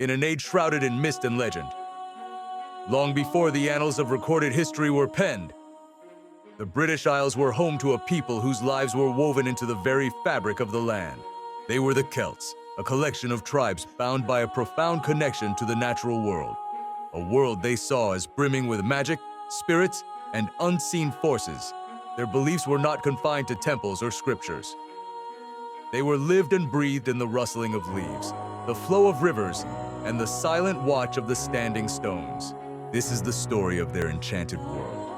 in an age shrouded in mist and legend. Long before the annals of recorded history were penned, the British Isles were home to a people whose lives were woven into the very fabric of the land. They were the Celts, a collection of tribes bound by a profound connection to the natural world, a world they saw as brimming with magic, spirits, and unseen forces. Their beliefs were not confined to temples or scriptures. They were lived and breathed in the rustling of leaves, the flow of rivers, and the silent watch of the standing stones. This is the story of their enchanted world,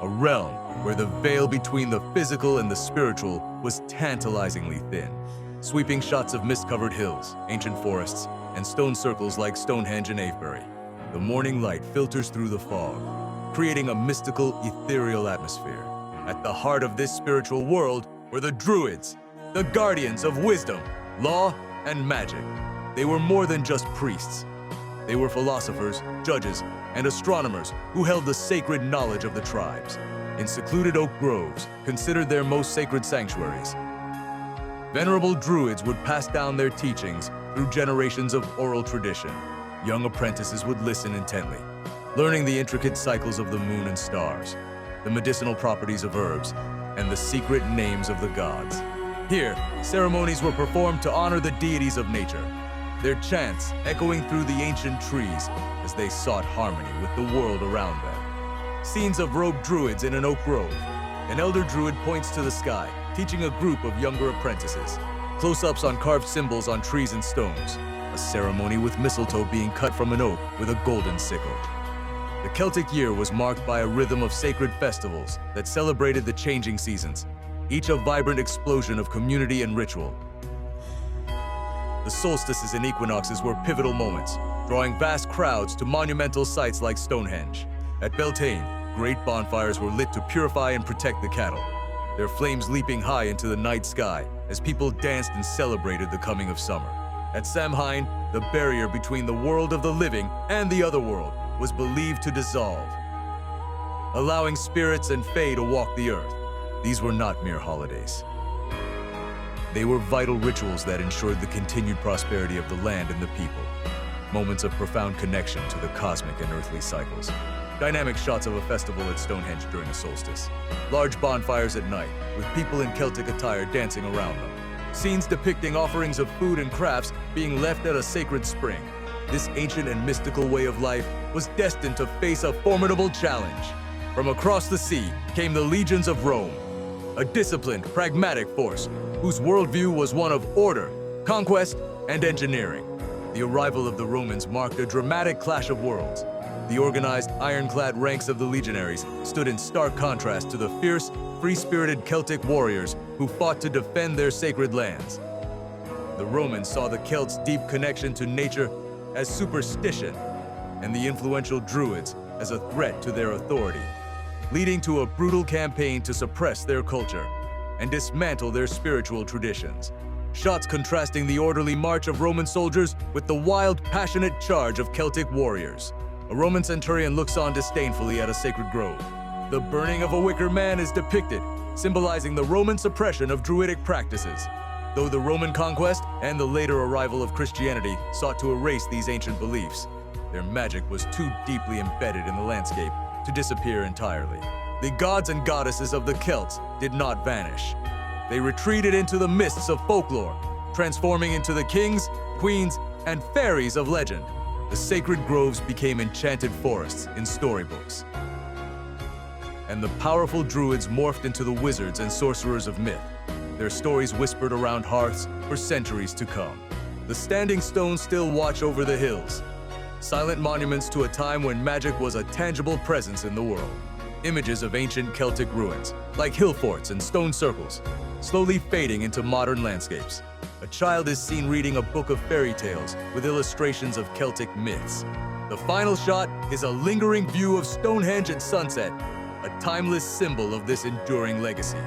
a realm where the veil between the physical and the spiritual was tantalizingly thin. Sweeping shots of mist-covered hills, ancient forests, and stone circles like Stonehenge and Avebury. The morning light filters through the fog, creating a mystical, ethereal atmosphere. At the heart of this spiritual world were the Druids, the guardians of wisdom, law, and magic. They were more than just priests. They were philosophers, judges, and astronomers who held the sacred knowledge of the tribes. In secluded oak groves, considered their most sacred sanctuaries, venerable Druids would pass down their teachings through generations of oral tradition. Young apprentices would listen intently, learning the intricate cycles of the moon and stars, the medicinal properties of herbs, and the secret names of the gods. Here, ceremonies were performed to honor the deities of nature, their chants echoing through the ancient trees as they sought harmony with the world around them. Scenes of robed Druids in an oak grove. An elder Druid points to the sky, teaching a group of younger apprentices. Close-ups on carved symbols on trees and stones. A ceremony with mistletoe being cut from an oak with a golden sickle. The Celtic year was marked by a rhythm of sacred festivals that celebrated the changing seasons, each a vibrant explosion of community and ritual. The solstices and equinoxes were pivotal moments, drawing vast crowds to monumental sites like Stonehenge. At Beltane, great bonfires were lit to purify and protect the cattle, their flames leaping high into the night sky as people danced and celebrated the coming of summer. At Samhain, the barrier between the world of the living and the other world was believed to dissolve, allowing spirits and fae to walk the earth. These were not mere holidays. They were vital rituals that ensured the continued prosperity of the land and the people, moments of profound connection to the cosmic and earthly cycles. Dynamic shots of a festival at Stonehenge during the solstice. Large bonfires at night, with people in Celtic attire dancing around them. Scenes depicting offerings of food and crafts being left at a sacred spring. This ancient and mystical way of life was destined to face a formidable challenge. From across the sea came the legions of Rome, a disciplined, pragmatic force whose worldview was one of order, conquest, and engineering. The arrival of the Romans marked a dramatic clash of worlds. The organized, ironclad ranks of the legionaries stood in stark contrast to the fierce, free-spirited Celtic warriors who fought to defend their sacred lands. The Romans saw the Celts' deep connection to nature as superstition, and the influential Druids as a threat to their authority, leading to a brutal campaign to suppress their culture and dismantle their spiritual traditions. Shots contrasting the orderly march of Roman soldiers with the wild, passionate charge of Celtic warriors. A Roman centurion looks on disdainfully at a sacred grove. The burning of a wicker man is depicted, symbolizing the Roman suppression of Druidic practices. Though the Roman conquest and the later arrival of Christianity sought to erase these ancient beliefs, their magic was too deeply embedded in the landscape to disappear entirely. The gods and goddesses of the Celts did not vanish. They retreated into the mists of folklore, transforming into the kings, queens, and fairies of legend. The sacred groves became enchanted forests in storybooks, and the powerful Druids morphed into the wizards and sorcerers of myth, their stories whispered around hearths for centuries to come. The standing stones still watch over the hills, silent monuments to a time when magic was a tangible presence in the world. Images of ancient Celtic ruins, like hill forts and stone circles, slowly fading into modern landscapes. A child is seen reading a book of fairy tales with illustrations of Celtic myths. The final shot is a lingering view of Stonehenge at sunset, a timeless symbol of this enduring legacy.